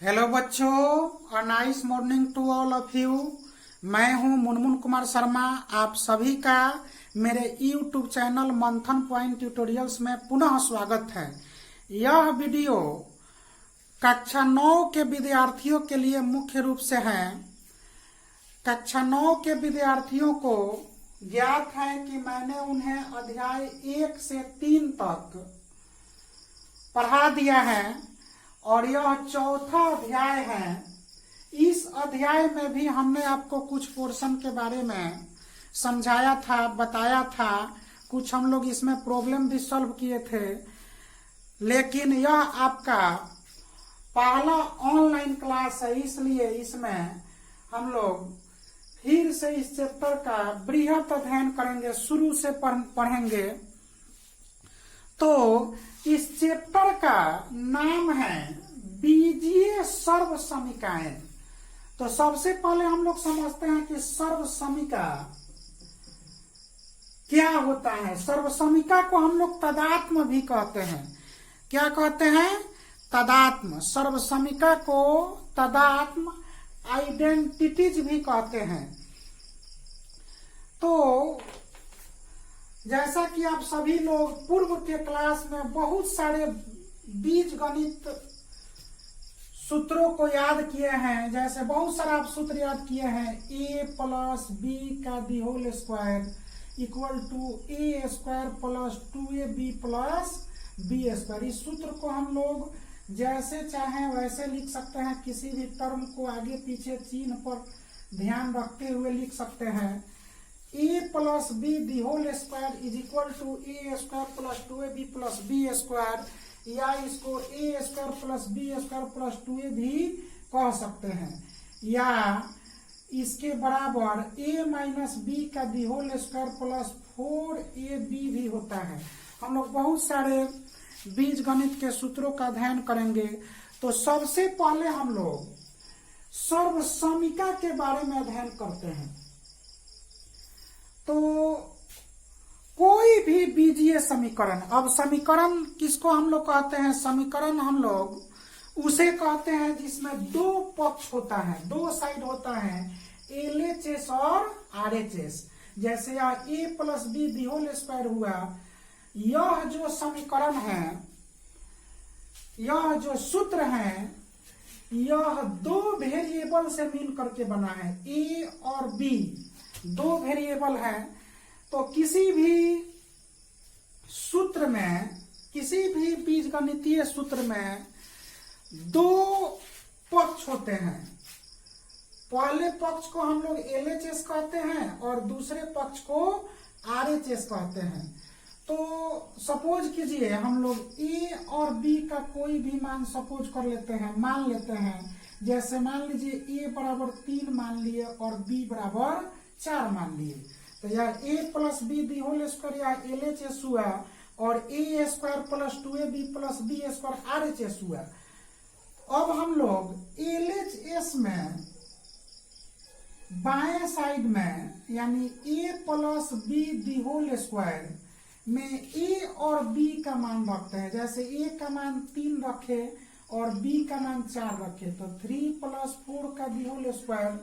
Hello बच्चों और nice morning to all of you. मैं हूं मुनमुन कुमार शर्मा। आप सभी का मेरे YouTube channel Manthan point tutorials में पुनः स्वागत है। यह वीडियो कक्षा 9 के विद्यार्थियों के लिए मुख्य रूप से है। कक्षा 9 के विद्यार्थियों को ज्ञात है कि मैंने उन्हें अध्याय 1 से 3 तक पढ़ा दिया है और यह चौथा अध्याय है। इस अध्याय में भी हमने आपको कुछ पोर्शन के बारे में समझाया था, बताया था। कुछ हम लोग इसमें प्रॉब्लम भी सॉल्व किए थे, लेकिन यह आपका पहला ऑनलाइन क्लास है, इसलिए इसमें हम लोग फिर से इस चैप्टर का बृहत अध्ययन करेंगे, शुरू से पढ़ेंगे। तो इस चैप्टर का नाम है बीजीय सर्व समीकरण। तो सबसे पहले हम लोग समझते हैं कि सर्व समीका क्या होता है। सर्व समीका को हम लोग तदात्म भी कहते हैं। क्या कहते हैं? तदात्म। सर्व समीका को तदात्म आइडेंटिटीज भी कहते हैं। तो जैसा कि आप सभी लोग पूर्व के क्लास में बहुत सारे बीजगणित सूत्रों को याद किए हैं, जैसे बहुत सारा आप सूत्र याद किए हैं। a प्लस बी का the whole square equal to a square plus 2ab plus B square. इस सूत्र को हम लोग जैसे चाहें वैसे लिख सकते हैं, किसी भी टर्म को आगे पीछे चिन्ह पर ध्यान रखते हुए लिख सकते हैं। a plus B the whole square is equal to a square plus 2ab plus B square, या इसको a square plus B square plus 2a भी कह सकते हैं, या इसके बराबर a माइनस बी का the whole square plus 4ab भी होता है। हम लोग बहुत सारे बीज गणित के सूत्रों का अध्ययन करेंगे। तो सबसे पहले हम लोग सर्व समीका के बारे में अध्ययन करते हैं। तो कोई भी बीजीय समीकरण, अब समीकरण किसको हम लोग कहते हैं? समीकरण हम लोग उसे कहते हैं जिसमें दो पक्ष होता है, दो साइड होता है, LHS और RHS। जैसे यहाँ a plus B the whole square हुआ, यह जो समीकरण है, यह जो सूत्र है, यह दो वेरिएबल से मिल करके बना है। a और b दो वेरिएबल है। तो किसी भी सूत्र में, किसी भी बीजगणितीय सूत्र में दो पक्ष होते हैं। पहले पक्ष को हम लोग LHS कहते हैं और दूसरे पक्ष को RHS कहते हैं। तो सपोज कीजिए हम लोग a और b का कोई भी मान सपोज कर लेते हैं, मान लेते हैं। जैसे मान लीजिए a बराबर 3 मान लिए और b बराबर 4 मान लिए। तो यार a plus B the whole square या LHS हुआ और a square plus 2ab plus B square RHS हुआ। अब हम लोग LHS में बाएं साइड में, यानी a plus B the whole square में a और b का मान रखते हैं। जैसे a का मान 3 रखे और b का मान 4 रखे, तो 3 प्लस 4 का दी होल स्क्वायर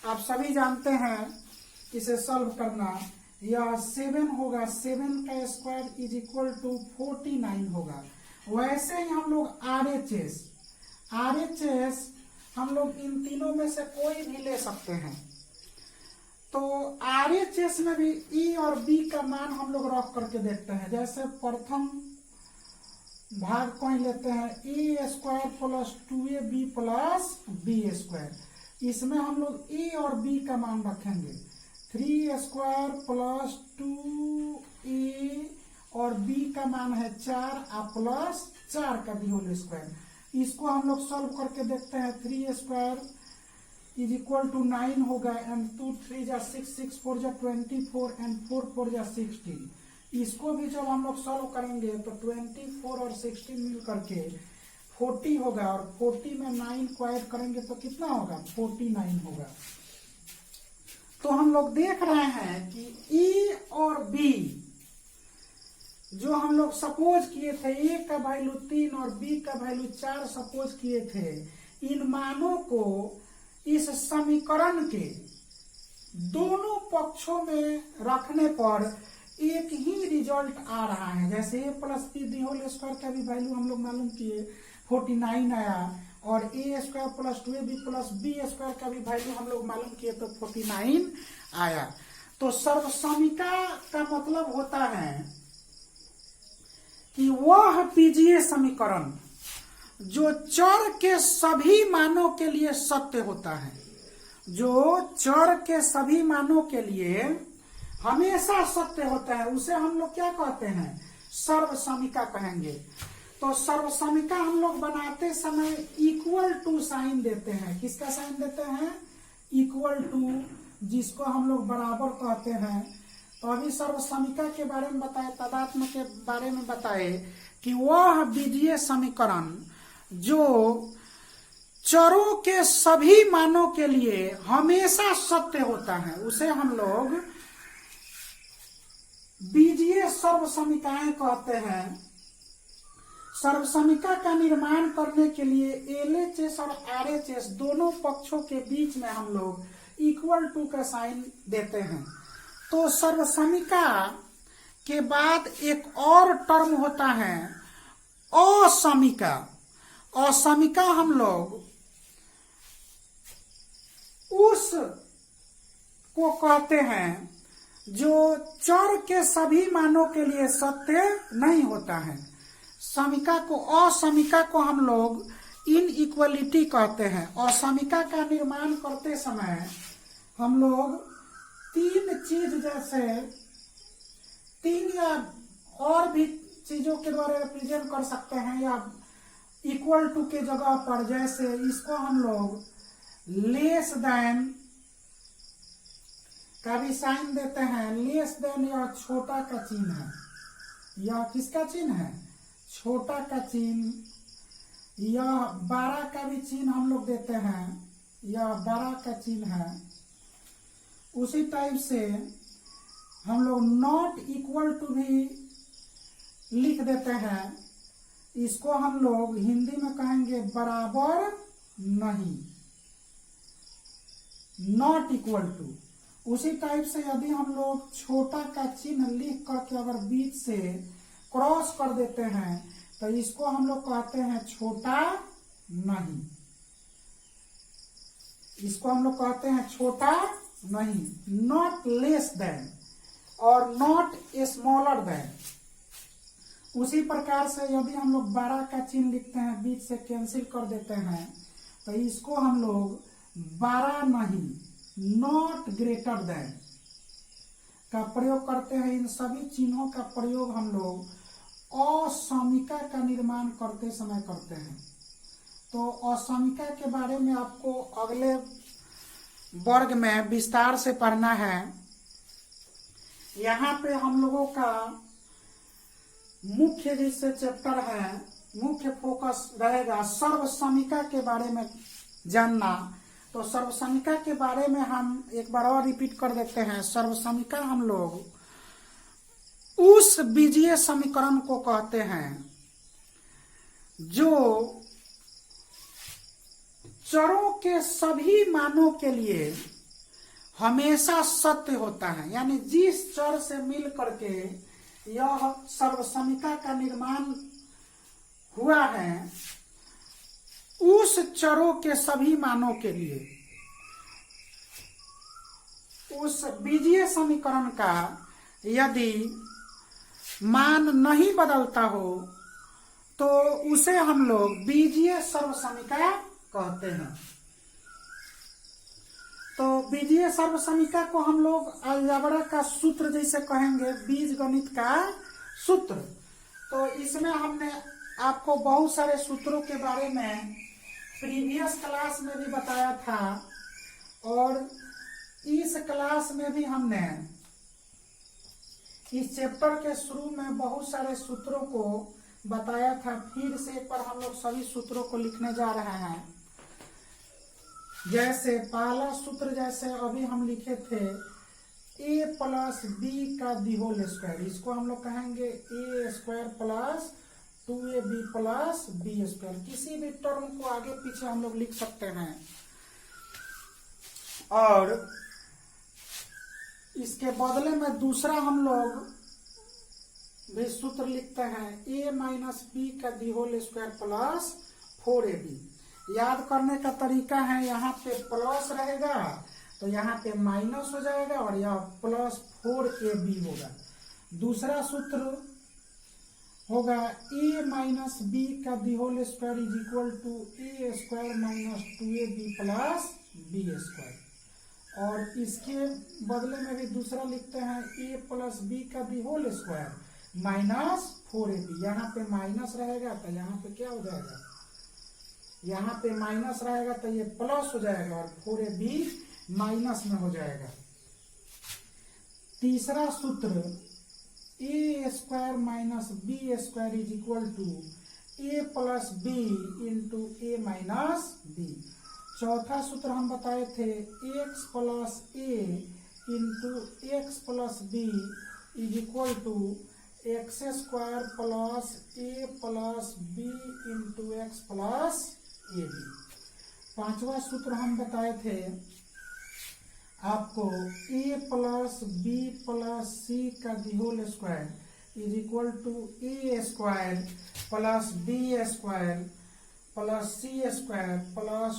आप सभी जानते हैं। इसे सॉल्व करना, यह 7 होगा, 7 का स्क्वायर इज इक्वल टू 49 होगा। वैसे ही हम लोग RHS हम लोग इन तीनों में से कोई भी ले सकते हैं। तो RHS में भी e और b का मान हम लोग रख करके देखते हैं। जैसे प्रथम भाग को ही लेते हैं, a square plus 2ab plus B square. इसमें हम लोग a और b का मान रखेंगे, 3 स्क्वायर प्लस 2a और b का मान है 4 प्लस 4 का दी होल स्क्वायर। इसको हम लोग सॉल्व करके देखते हैं। 3 स्क्वायर इज इक्वल टू 9 होगा, एंड 2 3 जा 6, 6 4 जा 24 एंड 4 4 जा 16। इसको भी जब हम लोग सॉल्व करेंगे तो 24 और 16 मिल करके 40 होगा, और 40 में 9 को ऐड करेंगे तो कितना होगा? 49 होगा। तो हम लोग देख रहे हैं कि e और b जो हम लोग सपोज किए थे, a का वैल्यू 3 और b का वैल्यू 4 सपोज किए थे, इन मानों को इस समीकरण के दोनों पक्षों में रखने पर एक ही रिजल्ट आ रहा है। जैसे a plus B the whole square का भी वैल्यू हम लोग मालूम किए 49 आया, और A square plus 2ab plus B square का भी वैल्यू हम लोग मालूम किए तो 49 आया। तो सर्वसमिका का मतलब होता है कि वह बीजीय समीकरण जो चर के सभी मानों के लिए सत्य होता है, जो चर के सभी मानों के लिए हमेशा सत्य होता है, उसे हम लोग क्या कहते हैं? सर्वसमिका कहेंगे। तो सर्वसमिका हम लोग बनाते समय इक्वल टू साइन देते हैं। किसका साइन देते हैं? इक्वल टू, जिसको हम लोग बराबर कहते हैं। तो अभी सर्वसमिका के बारे में बताए, तादात्म्य के बारे में बताए कि वह बीजीय समीकरण जो चरों के सभी मानों के लिए हमेशा सत्य होता है, उसे हम लोग बीजीय सर्वसमिकाएं कहते हैं। सर्वसमिका का निर्माण करने के लिए एलएचएस और आरएचएस दोनों पक्षों के बीच में हम लोग इक्वल टू का साइन देते हैं। तो सर्वसमिका के बाद एक और टर्म होता है असमिका। असमिका हम लोग उस को कहते हैं जो चर के सभी मानों के लिए सत्य नहीं होता है। समिका को, असमिका को हम लोग इनइक्वलिटी कहते हैं। असमिका का निर्माण करते समय हम लोग तीन चीज, जैसे तीन या और भी चीजों के द्वारा रिप्रेजेंट कर सकते हैं, या इक्वल टू के जगह पर, जैसे इसको हम लोग लेस देन का भी साइन देते हैं। लेस देन यह छोटा का चिन्ह है। यह किसका चिन्ह है? छोटा का चिन्ह। यह 12 का भी चिन्ह हम लोग देते हैं। यह 12 का चिन्ह है। उसी टाइप से हम लोग नॉट इक्वल टू भी लिख देते हैं। इसको हम लोग हिंदी में कहेंगे बराबर नहीं, नॉट इक्वल टू। उसी टाइप से यदि हम लोग छोटा का चिन्ह लिख करके अगर बीच से क्रॉस कर देते हैं तो इसको हम लोग कहते हैं छोटा नहीं। इसको हम लोग कहते हैं छोटा नहीं, नॉट लेस देन और नॉट स्मॉलर देन। उसी प्रकार से यदि हम लोग 12 का चिन्ह लिखते हैं, बीच से कैंसिल कर देते हैं, तो इसको हम लोग 12 नहीं, नॉट ग्रेटर देन का प्रयोग करते हैं। इन सभी चिन्हों का प्रयोग हम लोग असमिका का निर्माण करते समय करते हैं। तो असमिका के बारे में आपको अगले वर्ग में विस्तार से पढ़ना है। यहाँ पे हम लोगों का मुख्य जिससे चैप्टर है, मुख्य फोकस रहेगा सर्वसमिका के बारे में जानना। तो सर्वसमिका के बारे में हम एक बार और रिपीट कर देते हैं। सर्वसमिका हम लोग उस बीजीय समीकरण को कहते हैं जो चरों के सभी मानों के लिए हमेशा सत्य होता है। यानी जिस चर से मिल करके यह सर्वसमिका का निर्माण हुआ है, उस चरों के सभी मानों के लिए उस बीजीय समीकरण का यदि मान नहीं बदलता हो तो उसे हम लोग बीजीय सर्वसमिका कहते हैं। तो बीजीय सर्वसमिका को हम लोग अलजेब्रा का सूत्र जैसे कहेंगे, बीजगणित का सूत्र। तो इसमें हमने आपको बहुत सारे सूत्रों के बारे में प्रीवियस क्लास में भी बताया था, और इस क्लास में भी हमने इस चैप्टर के शुरू में बहुत सारे सूत्रों को बताया था। फिर से एक बार हम लोग सभी सूत्रों को लिखने जा रहे हैं। जैसे पहला सूत्र, जैसे अभी हम लिखे थे a प्लस बी का दी होल स्क्वायर, इसको हम लोग कहेंगे a square plus 2ab plus B square. किसी भी टर्म को आगे पीछे हम लोग लिख सकते हैं। और इसके बदले में दूसरा हम लोग भी सूत्र लिखते हैं a माइनस बी का the whole square plus 4ab। याद करने का तरीका है, यहाँ पे प्लस रहेगा तो यहाँ पे माइनस हो जाएगा और यह प्लस 4ab होगा। दूसरा सूत्र होगा a माइनस बी का the whole square is equal to a square minus 2ab plus B square. और इसके बदले में भी दूसरा लिखते हैं a प्लस बी का the whole square minus 4ab। यहाँ पे माइनस रहेगा तो यहाँ पे क्या हो जाएगा, यहाँ पे माइनस रहेगा तो ये प्लस हो जाएगा और 4ab माइनस में हो जाएगा। तीसरा सूत्र a square minus B square is equal to a plus B into a minus B. चौथा सूत्र हम बताए थे x plus a into X plus B is equal to X square plus a plus B into X plus A B. पांचवा सूत्र हम बताए थे आपको a plus B plus C का the whole square is equal to a square plus B square plus C square plus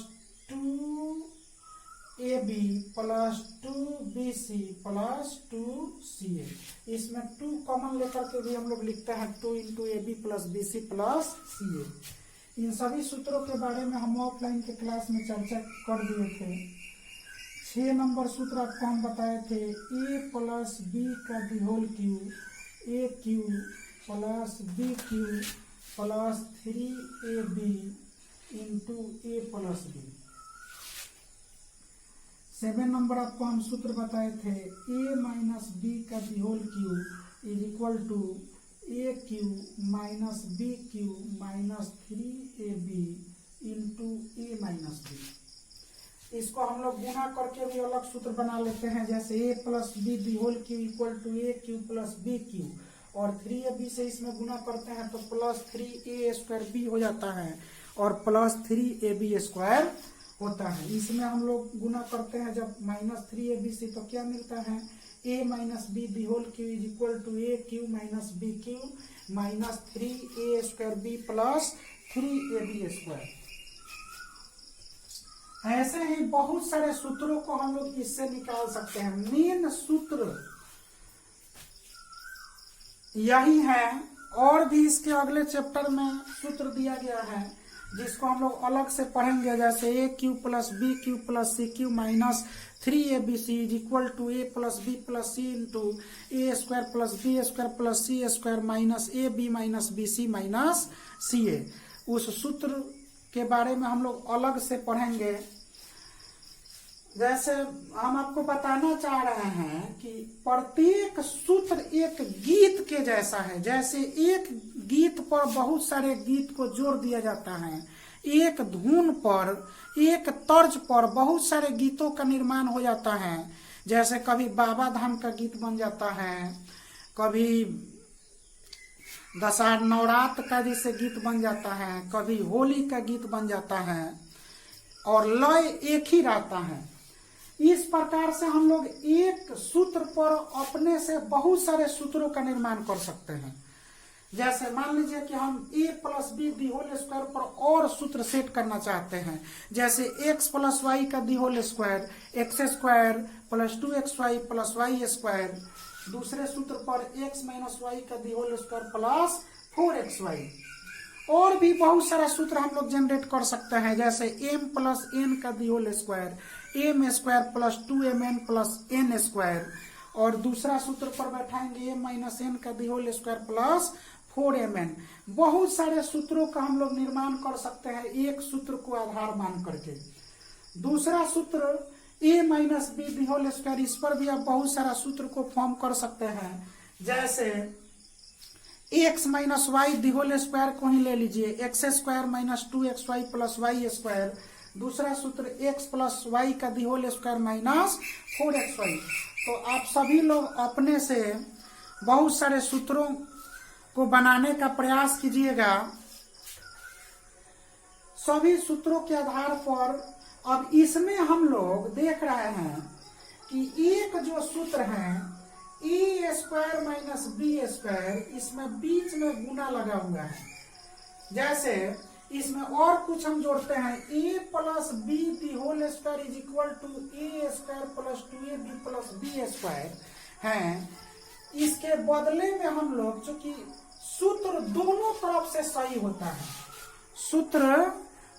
2ab plus 2bc plus 2ca। इसमें 2 common लेकर के भी हम लोग लिखते हैं 2 into ab plus bc plus ca। इन सभी सूत्रों के बारे में हम ऑफलाइन के क्लास में चर्चा कर दिए थे। 6 नंबर सूत्र आपको हम बताए थे a प्लस बी का the whole cube a cube plus B cube plus 3ab into a plus B. 7 नंबर आपको हम सूत्र बताए थे a माइनस बी का the whole cube is equal to a cube minus B cube minus 3ab into a minus B. इसको हम लोग गुना करके भी अलग सूत्र बना लेते हैं, जैसे a plus B the whole cube equal to a cube plus B cube और 3ab से इसमें गुना करते हैं तो प्लस 3a स्क्वायर बी हो जाता है और प्लस 3ab स्क्वायर होता है। इसमें हम लोग गुना करते हैं जब माइनस 3ab से तो क्या मिलता है a minus B the whole cube is equal to a cube minus B cube minus 3a square B plus 3ab square. ऐसे ही बहुत सारे सूत्रों को हम लोग इससे निकाल सकते हैं। मेन सूत्र यही है और भी इसके अगले चैप्टर में सूत्र दिया गया है जिसको हम लोग अलग से पढ़ेंगे, जैसे a cube plus B cube plus C cube minus 3abc is equal to a plus B plus C into a square plus B square plus C square minus A B minus B C minus C A. उस सूत्र के बारे में हम लोग अलग से पढ़ेंगे। जैसे हम आपको बताना चाह रहे हैं कि प्रत्येक सूत्र एक गीत के जैसा है। जैसे एक गीत पर बहुत सारे गीत को जोड़ दिया जाता है, एक धुन पर एक तर्ज पर बहुत सारे गीतों का निर्माण हो जाता है। जैसे कभी बाबा धाम का गीत बन जाता है, कभी दशहरा नवरात्र का जैसे गीत बन जाता है, कभी होली का गीत बन जाता है और लय एक ही रहता है। इस प्रकार से हम लोग एक सूत्र पर अपने से बहुत सारे सूत्रों का निर्माण कर सकते हैं। जैसे मान लीजिए कि हम a plus B the whole square पर और सूत्र सेट करना चाहते हैं, जैसे x प्लस वाई का the whole square X square plus 2xy plus Y square. दूसरे सूत्र पर x माइनस वाई का the whole square plus 4xy। और भी बहुत सारा सूत्र हम लोग जनरेट कर सकते हैं, जैसे m प्लस n का the whole square m square plus 2mn plus n square. और दूसरा सूत्र पर बैठाएंगे m माइनस n का the whole square plus 4mn। बहुत सारे सूत्रों का हम लोग निर्माण कर सकते हैं एक सूत्र को आधार मान करके। दूसरा सूत्र a minus B the whole square, इस पर भी आप बहुत सारा सूत्र को फॉर्म कर सकते हैं। जैसे x minus Y the whole square को ही ले लीजिए, X square minus 2xy plus Y square. दूसरा सूत्र x प्लस वाई का the whole square minus 4xy। तो आप सभी लोग अपने से बहुत सारे सूत्रों को बनाने का प्रयास कीजिएगा। सभी सूत्रों के आधार पर अब इसमें हम लोग देख रहे हैं कि एक जो सूत्र है ए स्क्वायर माइनस बी स्क्वायर, इसमें बीच में गुना लगा हुआ है। जैसे इसमें और कुछ हम जोड़ते हैं, A plus B the whole square is equal to A square plus 2ab plus B square है। इसके बदले में हम लोग, चूंकि सूत्र दोनों तरफ से सही होता है, सूत्र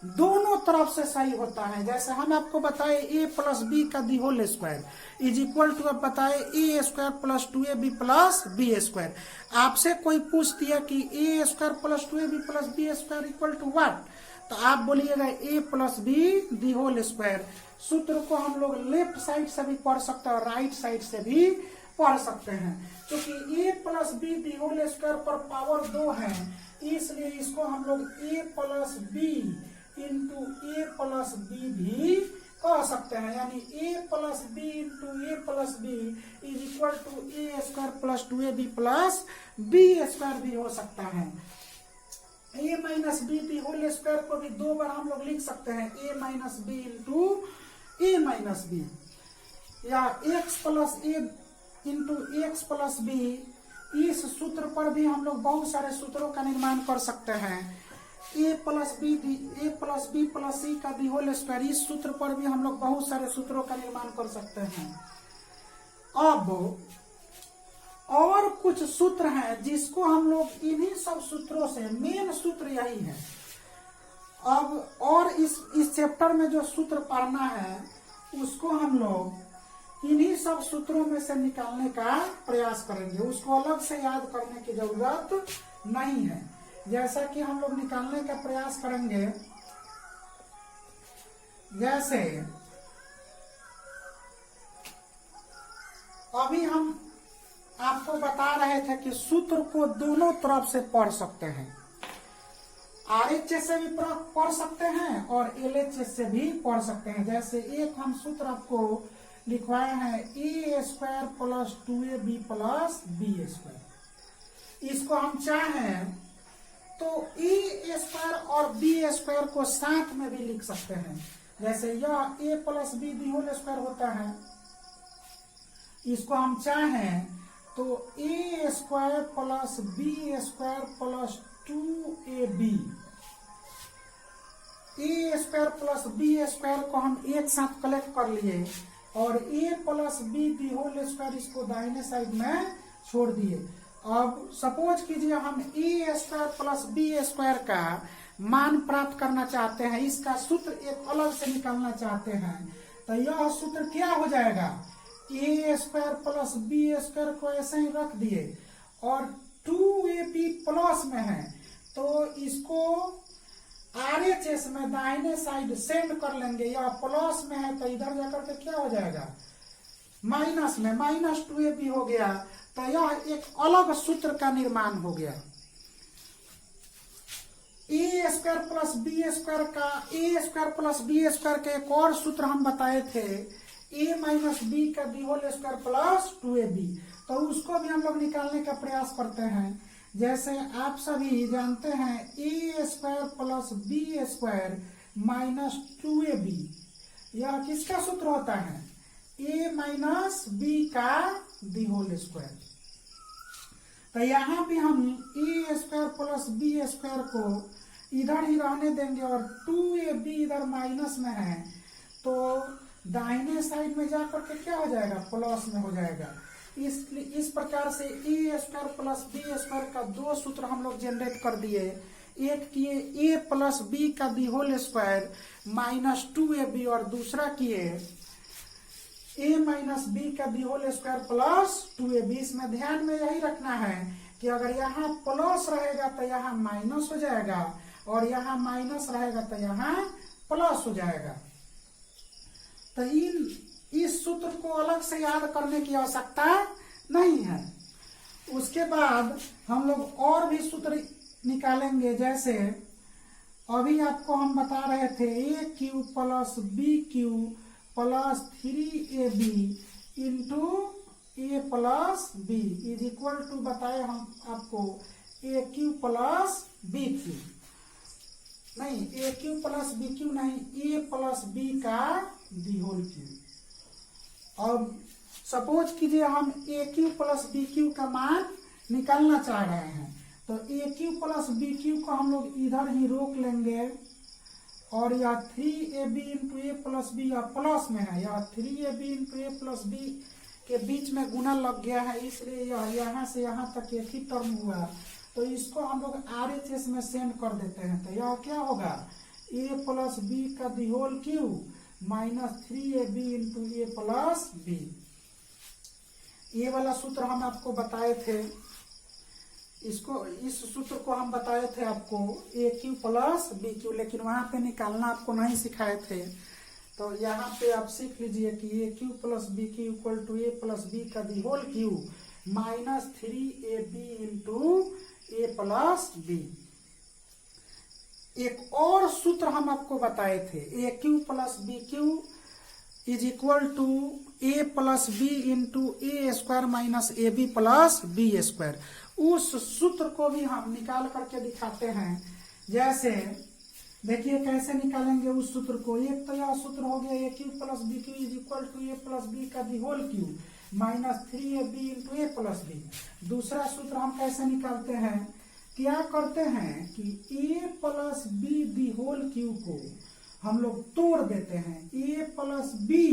दोनों तरफ से सही होता है। जैसे हम आपको बताए ए प्लस बी का the whole square is equal to, अब बताए A square plus 2ab plus B square. आपसे कोई पूछ दिया कि A square plus 2ab plus B square equal to what, तो आप बोलिएगा A plus B the whole square. सूत्र को हम लोग लेफ्ट साइड से भी पढ़ सकते हैं और राइट साइड से भी पढ़ सकते हैं। क्योंकि A plus B the whole square पर पावर 2 है, इसलिए इसको हम लोग ए प्लस बी इंटू ए प्लस बी भी कह सकते हैं। यानी A plus B into A plus B is equal to A square plus 2ab plus B square भी हो सकता है। A minus B the whole square को भी 2 बार हम लोग लिख सकते हैं, A minus B into a minus B, या एक्स प्लस ए इंटू एक्स प्लस बी। इस सूत्र पर भी हम लोग बहुत सारे सूत्रों का निर्माण कर सकते हैं। A plus B plus C का दी होल स्क्वायर, इस सूत्र पर भी हम लोग बहुत सारे सूत्रों का निर्माण कर सकते हैं। अब और कुछ सूत्र हैं जिसको हम लोग इन्हीं सब सूत्रों से, मेन सूत्र यही है। अब और इस चैप्टर में जो सूत्र पढ़ना है उसको हम लोग इन्हीं सब सूत्रों में से निकालने का प्रयास करेंगे। उसको अलग से याद करने की जरूरत नहीं है। जैसा कि हम लोग निकालने का प्रयास करेंगे, जैसे अभी हम आपको बता रहे थे कि सूत्र को दोनों तरफ से पढ़ सकते हैं। RHS से भी पढ़ सकते हैं और LHS से भी पढ़ सकते हैं। जैसे एक हम सूत्र आपको लिखवाए हैं, A square plus 2ab plus B square. इसको हम चाहें तो ए स्क्वायर और बी स्क्वायर को साथ में भी लिख सकते हैं। जैसे यह ए plus B the whole square होता है, इसको हम चाहें तो ए square plus B square plus 2ab, A square plus B square को हम एक साथ कलेक्ट कर लिए और A plus B the whole square इसको दाहिने साइड में छोड़ दिए। अब सपोज कीजिए हम ए स्क्वायर प्लस बी स्क्वायर का मान प्राप्त करना चाहते हैं, इसका सूत्र एक अलग से निकालना चाहते हैं, तो यह सूत्र क्या हो जाएगा, ए स्क्वायर प्लस बी स्क्वायर को ऐसे ही रख दिए और 2ab प्लस में है तो इसको RHS में दाहिने साइड सेंड कर लेंगे। यह प्लस में है तो इधर जाकर के क्या हो जाएगा, माइनस में, माइनस 2ab हो गया। तो यह एक अलग सूत्र का निर्माण हो गया। ए स्क्वायर प्लस बी स्क्वायर का, ए स्क्वायर प्लस बी स्क्वायर के एक और सूत्र हम बताए थे, ए माइनस बी का the whole square plus 2ab। तो उसको भी हम लोग निकालने का प्रयास करते हैं। जैसे आप सभी जानते हैं A square plus B square minus 2ab, यह किसका सूत्र होता है, ए माइनस बी का दी होल स्क्वायर। तो यहाँ भी हम ए स्क्वायर प्लस बी स्क्वायर को इधर ही रहने देंगे और 2ab इधर माइनस में है तो दाहिने साइड में जाकर के क्या हो जाएगा, प्लस में हो जाएगा। इस प्रकार से ए स्क्वायर प्लस बी स्क्वायर का 2 सूत्र हम लोग जनरेट कर दिए। एक किए ए प्लस बी का the whole square minus 2ab और दूसरा किए ए माइनस बी का the whole square plus 2ab। इसमें ध्यान में यही रखना है कि अगर यहाँ प्लस रहेगा तो यहाँ माइनस हो जाएगा और यहाँ माइनस रहेगा तो यहाँ प्लस हो जाएगा। तो इस सूत्र को अलग से याद करने की आवश्यकता नहीं है। उसके बाद हम लोग और भी सूत्र निकालेंगे। जैसे अभी आपको हम बता रहे थे A cube plus B cube plus 3ab into A plus B is equal to, बताए हम आपको A cube plus B cube, नहीं A cube plus B cube नहीं, ए प्लस बी का दी होल क्यू। और सपोज कीजिए हम A cube plus B cube का मान निकालना चाह रहे हैं, तो ए क्यू प्लस बी क्यू को हम लोग इधर ही रोक लेंगे, और यह 3ab इंटू ए प्लस बी यह प्लस में है, यह 3ab इंटू ए प्लस बी के बीच में गुना लग गया है, इसलिए यह यहाँ से यहाँ तक एक ही टर्म हुआ। तो इसको हम लोग RHS में सेंड कर देते हैं, तो यह क्या होगा a प्लस बी का the whole cube minus 3ab into A plus B. ये वाला सूत्र हम आपको बताए थे, इसको इस सूत्र को हम बताए थे आपको A cube plus B Q, लेकिन वहां पे निकालना आपको नहीं सिखाए थे। तो यहाँ पे आप सीख लीजिए कि A cube plus B cube equal to A plus B का the whole cube minus 3ab into A plus B. एक और सूत्र हम आपको बताए थे, A cube plus B cube is equal to A plus B into A square minus A B plus B square. उस सूत्र को भी हम निकाल करके दिखाते हैं। जैसे देखिए कैसे निकालेंगे उस सूत्र को। एक तो यह सूत्र हो गया A cube plus B cube is equal to A plus B का the whole cube minus 3ab into A plus B. दूसरा सूत्र हम कैसे निकालते हैं, क्या करते हैं कि A plus B the whole cube को हम लोग तोड़ देते हैं, A plus B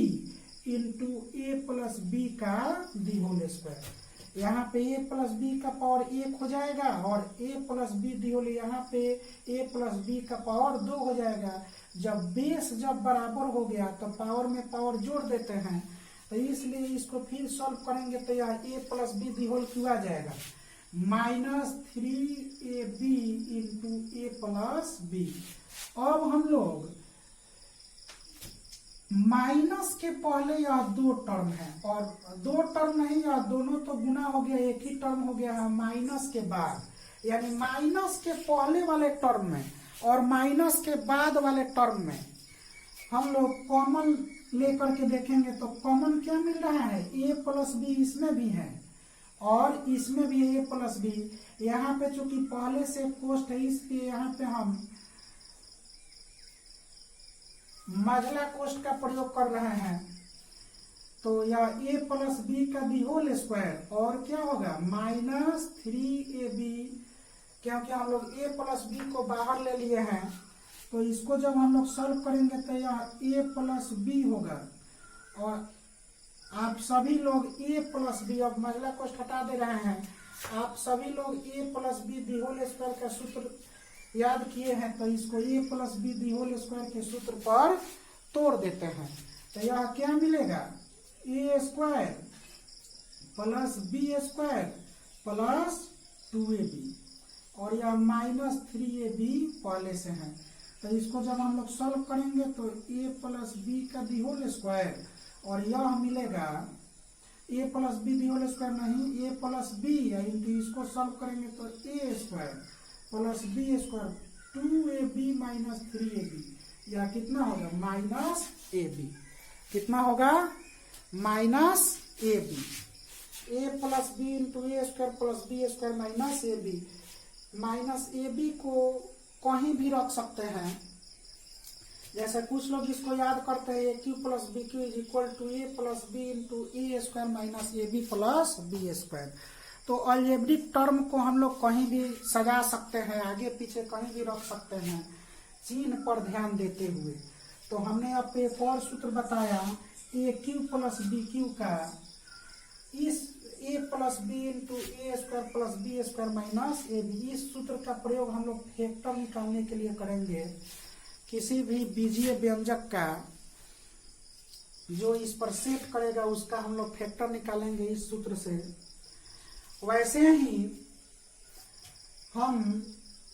into A plus B का दी होल स्क्वायर। यहाँ पे ए प्लस बी का पावर 1 हो जाएगा, और A plus B the whole यहाँ पे ए प्लस बी का पावर 2 हो जाएगा। जब बेस जब बराबर हो गया तो पावर में पावर जोड़ देते हैं, तो इसलिए इसको फिर सॉल्व करेंगे तो यह ए plus B the whole cube आ जाएगा माइनस 3ab इंटू ए प्लस बी। अब हम लोग माइनस के पहले यह दो टर्म है, और दो टर्म नहीं, यह दोनों तो गुना हो गया, एक ही टर्म हो गया है माइनस के बाद, यानी माइनस के पहले वाले टर्म में और माइनस के बाद वाले टर्म में हम लोग कॉमन लेकर के देखेंगे तो कॉमन क्या मिल रहा है, ए प्लस बी इसमें भी है और इसमें भी है ए प्लस बी। यहाँ पे चूंकि पहले से कोष्ट है इसलिए यहाँ पे हम मझला कोष्ट का प्रयोग कर रहे हैं। तो यह ए प्लस बी का दी होल स्क्वायर और क्या होगा माइनस 3ab, क्योंकि हम लोग ए प्लस बी को बाहर ले लिए हैं, तो इसको जब हम लोग सॉल्व करेंगे तो यह ए प्लस बी होगा। और आप सभी लोग ए प्लस बी, अब मझला कोष्ट हटा दे रहे हैं, आप सभी लोग ए plus B the whole square का सूत्र याद किए हैं, तो इसको a plus B the whole square के सूत्र पर तोड़ देते हैं। तो यह क्या मिलेगा, a square plus B square plus 2ab, और यह माइनस 3ab पहले से है। तो इसको जब हम लोग सॉल्व करेंगे तो ए प्लस बी का दी होल स्क्वायर, और यह मिलेगा a plus B the whole square नहीं, ए प्लस बी इंटू इसको सॉल्व करेंगे तो ए square plus B square 2ab minus 3ab, यह कितना होगा माइनस ab। कितना होगा minus ab। A plus B into A square plus B square minus ab। Minus ab को कहीं भी रख सकते हैं, जैसे कुछ लोग इसको याद करते हैं a cube plus B cube is equal to A plus B into A square minus ab plus B square. तो अलजेब्रिक टर्म को हम लोग कहीं भी सजा सकते हैं, आगे पीछे कहीं भी रख सकते हैं, चिन्ह पर ध्यान देते हुए। तो हमने अब एक और सूत्र बताया a cube plus B cube का, इस a plus B into A square plus B square minus A b, इस सूत्र का प्रयोग हम लोग फैक्टर निकालने के लिए करेंगे। किसी भी बीजीय व्यंजक का जो इस पर सेट करेगा उसका हम लोग फैक्टर निकालेंगे इस सूत्र से। वैसे ही हम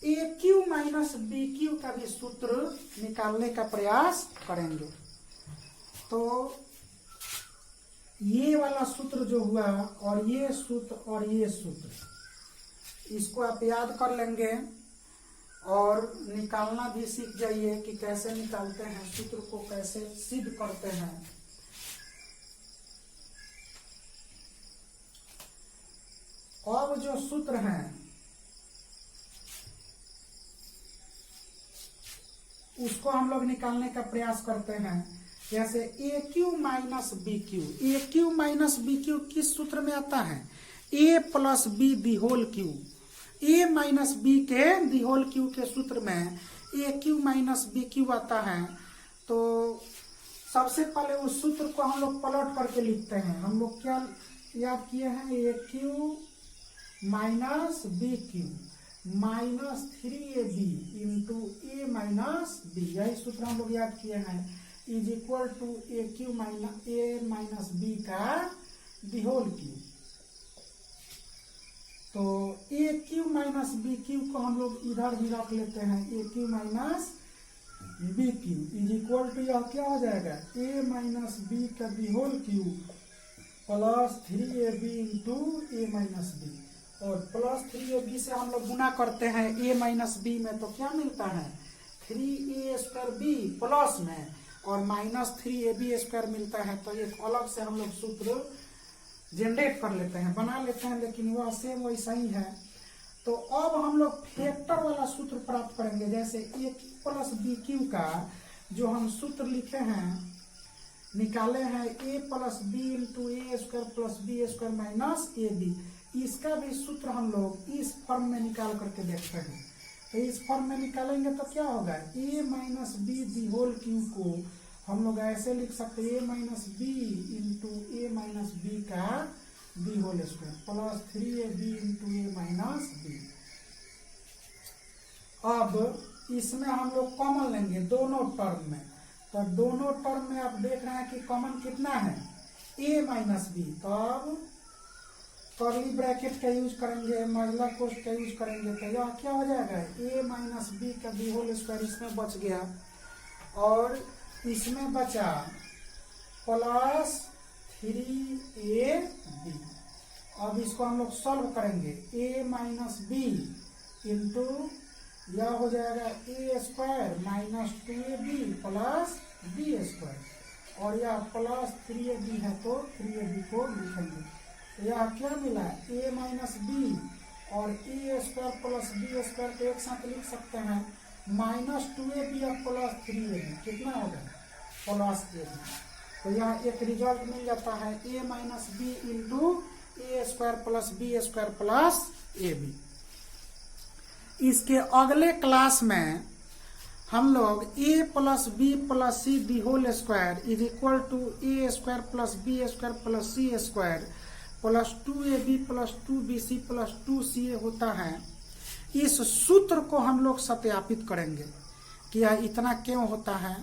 A cube minus B cube का भी सूत्र निकालने का प्रयास करेंगे। तो ये वाला सूत्र जो हुआ और ये सूत्र और ये सूत्र, इसको आप याद कर लेंगे और निकालना भी सीख जाइए कि कैसे निकालते हैं, सूत्र को कैसे सिद्ध करते हैं। अब जो सूत्र हैं उसको हम लोग निकालने का प्रयास करते हैं। जैसे a cube minus B cube, a cube minus B cube किस सूत्र में आता है? A plus B the whole cube, a minus b के दी होल क्यू के सूत्र में a cube minus B cube आता है। तो सबसे पहले उस सूत्र को हम लोग पलट करके लिखते हैं। हम लोग क्या याद किए हैं? A cube minus B cube minus 3ab into a minus b, यही सूत्र हम लोग याद किए हैं, is equal to a cube minus B का दी होल क्यू। तो ए क्यू माइनस बी क्यू को हम लोग इधर भी रख लेते हैं, a cube minus B cube is equal to यह क्या हो जाएगा? ए माइनस बी का the whole cube plus 3ab into a minus B, और प्लस 3ab से हम लोग गुना करते हैं a माइनस बी में, तो क्या मिलता है? 3a स्क्वायर बी प्लस में और माइनस 3ab स्क्वायर मिलता है। तो एक अलग से हम लोग सूत्र जनरेट कर लेते हैं, बना लेते हैं, लेकिन वह सेम वैसा ही है। तो अब हम लोग फैक्टर वाला सूत्र प्राप्त करेंगे। जैसे a प्लस बी क्यू का जो हम सूत्र लिखे हैं, निकाले हैं a plus B into A square plus B square minus A B, इसका भी सूत्र हम लोग इस फॉर्म में निकाल करके देखते हैं। तो इस फॉर्म में निकालेंगे तो क्या होगा? a minus B the whole cube को हम लोग ऐसे लिख सकते हैं, a minus B into a minus B का the whole square plus 3ab into a minus b. अब इसमें हम लोग कॉमन लेंगे दोनों टर्म में, तो दोनों टर्म में आप देख रहे हैं कि कॉमन कितना है? a minus B. तो अब कर्ली ब्रैकेट का यूज करेंगे, मजला कोष्ठ का यूज करेंगे, तो यह क्या हो जाएगा? a माइनस बी का दी होल स्क्वायर इसमें बच गया, और इसमें बचा प्लस 3ab। अब इसको हम लोग सॉल्व करेंगे, a माइनस बी इंटू यह हो जाएगा a square minus 2ab plus B square, और यह प्लस 3ab है तो 3ab को लिखेंगे। यह क्या मिला? a माइनस बी और A square plus B square को एक साथ लिख सकते हैं, माइनस 2ab और प्लस 3ab कितना होगा? Plus ab। तो यह एक रिजल्ट मिल जाता है, a minus B into A square plus B square plus ab। इसके अगले क्लास में हम लोग a plus B plus C the whole square is equal to A square plus B square plus C square plus 2ab plus 2bc plus 2ca होता है, इस सूत्र को हम लोग सत्यापित करेंगे कि यह इतना क्यों होता है।